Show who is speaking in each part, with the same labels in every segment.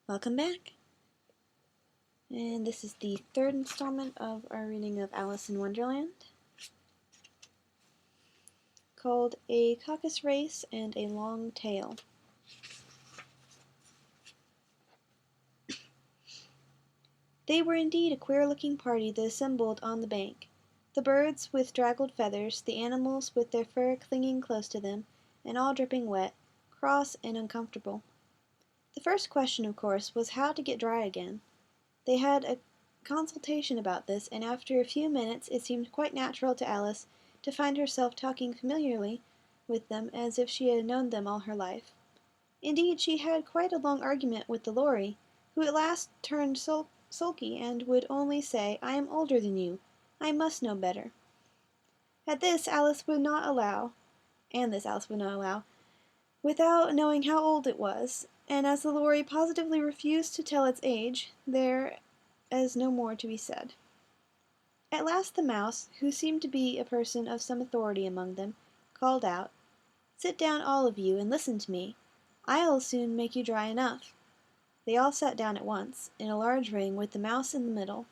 Speaker 1: Welcome back. And this is the third installment of our reading of Alice in Wonderland, called A Caucus Race and a Long Tale. They were indeed a queer-looking party that assembled on the bank. The birds with draggled feathers, the animals with their fur clinging close to them, and all dripping wet, cross and uncomfortable. The first question, of course, was how to get dry again. They had a consultation about this, and after a few minutes it seemed quite natural to Alice to find herself talking familiarly with them as if she had known them all her life. Indeed, she had quite a long argument with the Lory, who at last turned sulky and would only say, "I am older than you. I must know better." This Alice would not allow, without knowing how old it was, and as the Lory positively refused to tell its age, there is no more to be said. At last the mouse, who seemed to be a person of some authority among them, called out, "Sit down all of you and listen to me. I'll soon make you dry enough." They all sat down at once, in a large ring with the mouse in the middle.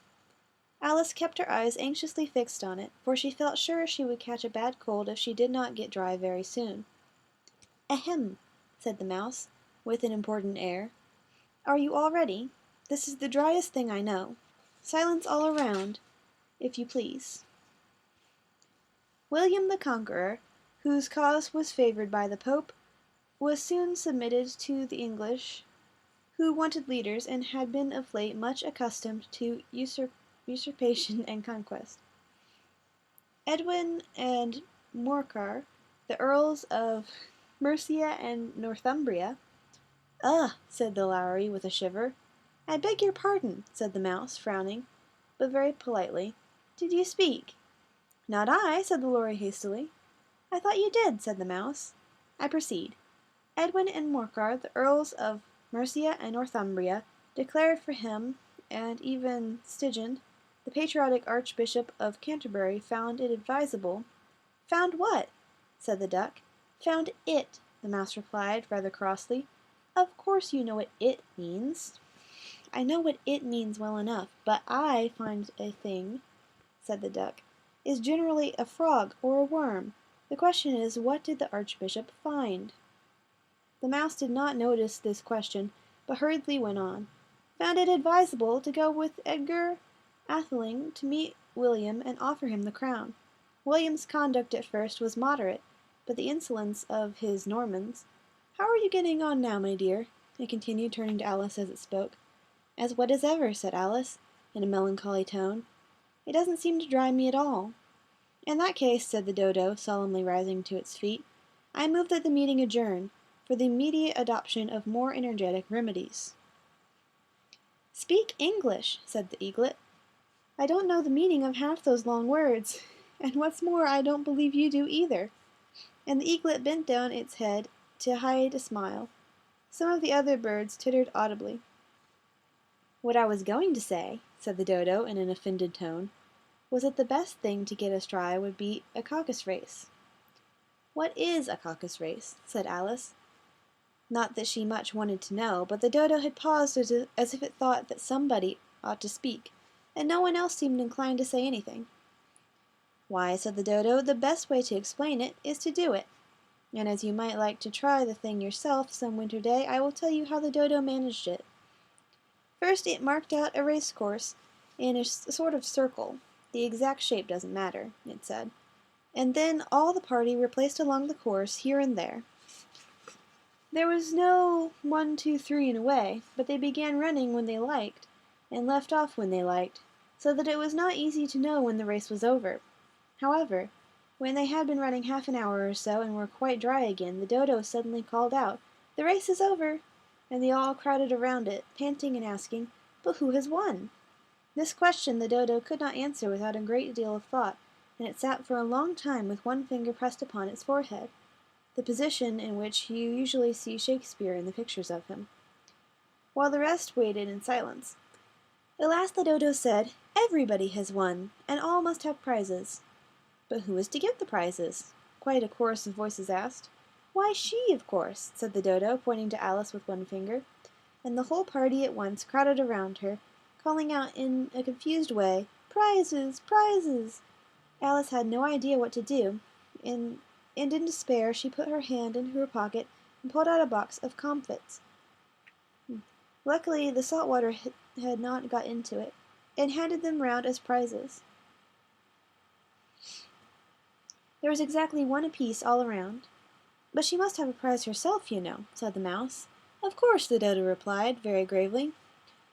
Speaker 1: Alice kept her eyes anxiously fixed on it, for she felt sure she would catch a bad cold if she did not get dry very soon. "Ahem," said the mouse, with an important air. "Are you all ready? This is the driest thing I know. Silence all around, if you please." William the Conqueror, whose cause was favored by the Pope, was soon submitted to the English, who wanted leaders and had been of late much accustomed to usurpation and conquest. Edwin and Morcar, the Earls of Mercia and Northumbria. "Ugh!" said the Lowry with a shiver. "I beg your pardon," said the mouse, frowning, but very politely. "Did you speak?" "Not I," said the Lory hastily. "I thought you did," said the mouse. "I proceed. Edwin and Morcar, the Earls of Mercia and Northumbria, declared for him, and even Stigand, the patriotic Archbishop of Canterbury, found it advisable—" "Found what?" said the duck. "Found it," the mouse replied, rather crossly. "Of course you know what it means." "I know what it means well enough, but I find a thing," said the duck, "is generally a frog or a worm. The question is, what did the Archbishop find?" The mouse did not notice this question, but hurriedly went on. "Found it advisable to go with Edgar Atheling to meet William and offer him the crown. William's conduct at first was moderate, but the insolence of his Normans— How are you getting on now, my dear?" it continued, turning to Alice as it spoke. "As wet as ever," said Alice, in a melancholy tone. "It doesn't seem to dry me at all." "In that case," said the Dodo, solemnly rising to its feet, "I move that the meeting adjourn, for the immediate adoption of more energetic remedies." "Speak English," said the Eaglet. "I don't know the meaning of half those long words, and what's more, I don't believe you do either." And the Eaglet bent down its head to hide a smile. Some of the other birds tittered audibly. "What I was going to say," said the Dodo in an offended tone, "was that the best thing to get us dry would be a caucus race." "What is a caucus race?" said Alice. Not that she much wanted to know, but the Dodo had paused as if it thought that somebody ought to speak, and no one else seemed inclined to say anything. "Why," said the Dodo, "the best way to explain it is to do it. And as you might like to try the thing yourself some winter day, I will tell you how the Dodo managed it. First it marked out a race course in a sort of circle. The exact shape doesn't matter," it said. "And then all the party were placed along the course, here and there. There was no 1, 2, 3 and away, but they began running when they liked, and left off when they liked, so that it was not easy to know when the race was over. However, when they had been running half an hour or so and were quite dry again, the Dodo suddenly called out, 'The race is over!' and they all crowded around it, panting and asking, 'But who has won?' This question the Dodo could not answer without a great deal of thought, and it sat for a long time with one finger pressed upon its forehead, the position in which you usually see Shakespeare in the pictures of him, while the rest waited in silence. At last the Dodo said, 'Everybody has won, and all must have prizes.' 'But who is to give the prizes?' quite a chorus of voices asked. 'Why, she, of course,' said the Dodo, pointing to Alice with one finger. and the whole party at once crowded around her, calling out in a confused way, "Prizes! Prizes!" Alice had no idea what to do, and in despair she put her hand into her pocket and pulled out a box of comfits. Luckily, the salt water had not got into it, and handed them round as prizes. There was exactly one apiece all around. "But she must have a prize herself, you know," said the mouse. "Of course," the dodo replied, very gravely.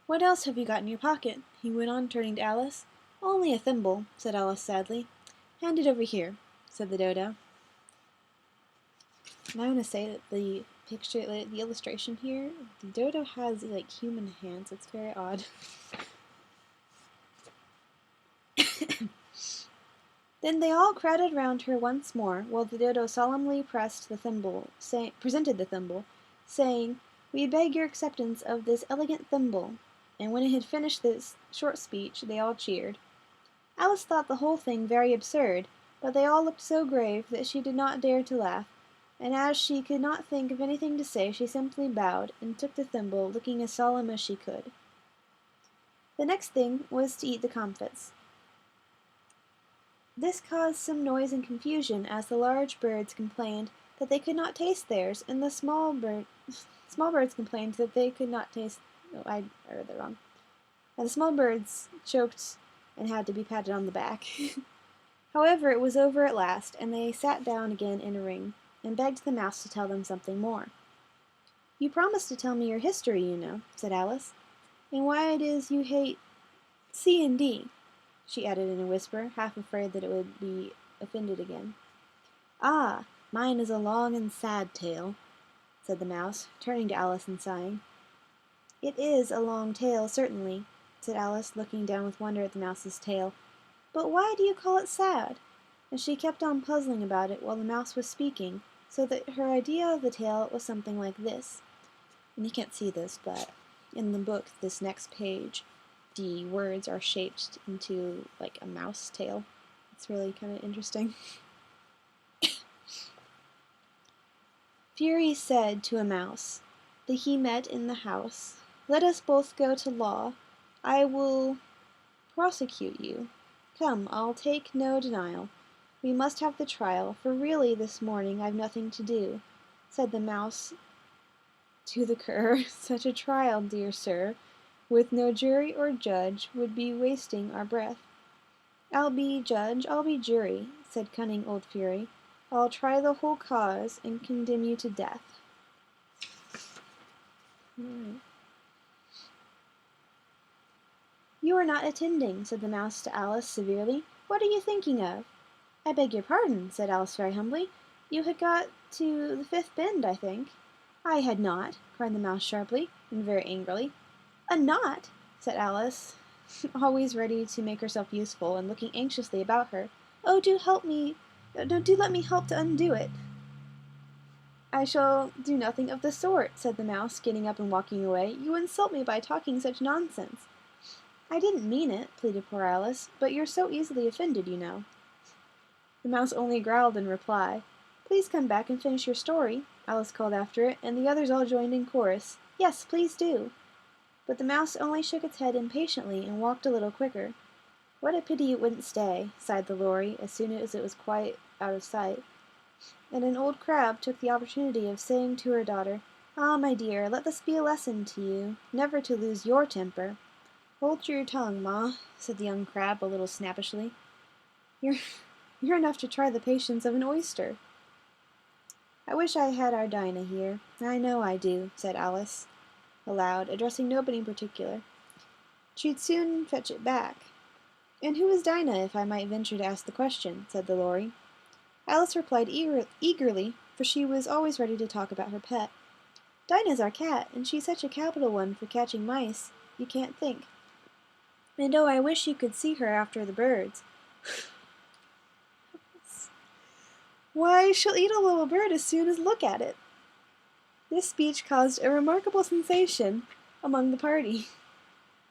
Speaker 1: "What else have you got in your pocket?" he went on, turning to Alice. "Only a thimble," said Alice sadly. "Hand it over here," said the dodo. And I want to say that the picture, the illustration here, the dodo has like human hands. It's very odd. Then they all crowded round her once more, while the dodo solemnly presented the thimble, saying, "We beg your acceptance of this elegant thimble." And when it had finished this short speech, they all cheered. Alice thought the whole thing very absurd, but they all looked so grave that she did not dare to laugh, and as she could not think of anything to say, she simply bowed and took the thimble, looking as solemn as she could. The next thing was to eat the comfits. This caused some noise and confusion, as the large birds complained that they could not taste theirs, and the small birds complained that they could not taste. Oh, I read that wrong. And the small birds choked and had to be patted on the back. However, it was over at last, and they sat down again in a ring, and begged the mouse to tell them something more. "You promised to tell me your history, you know," said Alice, "and why it is you hate C and D," she added in a whisper, half afraid that it would be offended again. "Ah, mine is a long and sad tale," said the mouse, turning to Alice and sighing. "It is a long tale, certainly," said Alice, looking down with wonder at the mouse's tail. "But why do you call it sad?" And she kept on puzzling about it while the mouse was speaking, so that her idea of the tale was something like this. And you can't see this, but in the book, this next page, the words are shaped into like a mouse tail. It's really kind of interesting. Fury said to a mouse that he met in the house, "Let us both go to law. I will prosecute you. Come, I'll take no denial. We must have the trial, for really this morning I've nothing to do," said the mouse to the cur. "Such a trial, dear sir, with no jury or judge, would be wasting our breath." "I'll be judge, I'll be jury," said cunning old Fury. "I'll try the whole cause and condemn you to death." Right. "You are not attending," said the mouse to Alice severely. "What are you thinking of?" "I beg your pardon," said Alice very humbly. "You had got to the fifth bend, I think." "I had not," cried the mouse sharply and very angrily. "A knot!" said Alice, always ready to make herself useful, and looking anxiously about her. "Oh, do help me! No, do let me help to undo it." "I shall do nothing of the sort," said the mouse, getting up and walking away. "You insult me by talking such nonsense." "I didn't mean it," pleaded poor Alice, "but you're so easily offended, you know." The mouse only growled in reply. "Please come back and finish your story," Alice called after it, and the others all joined in chorus. "Yes, please do." But the mouse only shook its head impatiently and walked a little quicker. "What a pity it wouldn't stay," sighed the lory, as soon as it was quite out of sight. And an old crab took the opportunity of saying to her daughter, "Ah, my dear, let this be a lesson to you, never to lose your temper." "Hold your tongue, Ma," said the young crab a little snappishly. You're enough to try the patience of an oyster." "I wish I had our Dinah here. I know I do," said Alice aloud, addressing nobody in particular. "She'd soon fetch it back." "And who is Dinah, if I might venture to ask the question?" said the lory. Alice replied eagerly, for she was always ready to talk about her pet. "Dinah's our cat, and she's such a capital one for catching mice, you can't think. And oh, I wish you could see her after the birds. Why, she'll eat a little bird as soon as look at it." This speech caused a remarkable sensation among the party.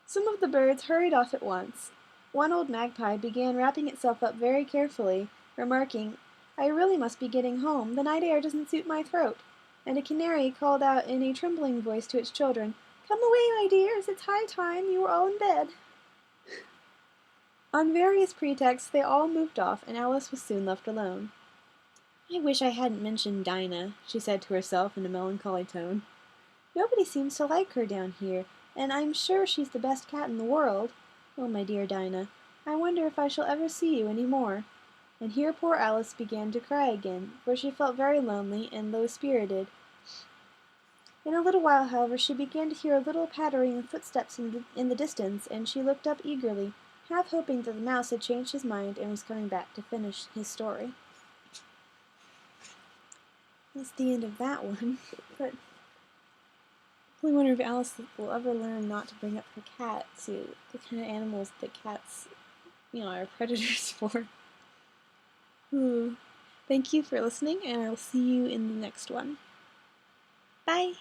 Speaker 1: Some of the birds hurried off at once. One old magpie began wrapping itself up very carefully, remarking, "I really must be getting home, the night air doesn't suit my throat," and a canary called out in a trembling voice to its children, Come away, my dears, it's high time you were all in bed. On various pretexts they all moved off, and Alice was soon left alone. I wish I hadn't mentioned Dinah, she said to herself in a melancholy tone. Nobody seems to like her down here, and I'm sure she's the best cat in the world. Oh, my dear Dinah, I wonder if I shall ever see you any more. And here poor Alice began to cry again, for she felt very lonely and low-spirited. In a little while, however, she began to hear a little pattering of footsteps in the distance, and she looked up eagerly, half hoping that the mouse had changed his mind and was coming back to finish his story. That's the end of that one. But I really wonder if Alice will ever learn not to bring up her cat to the kind of animals that cats, are predators for. Thank you for listening, and I'll see you in the next one. Bye!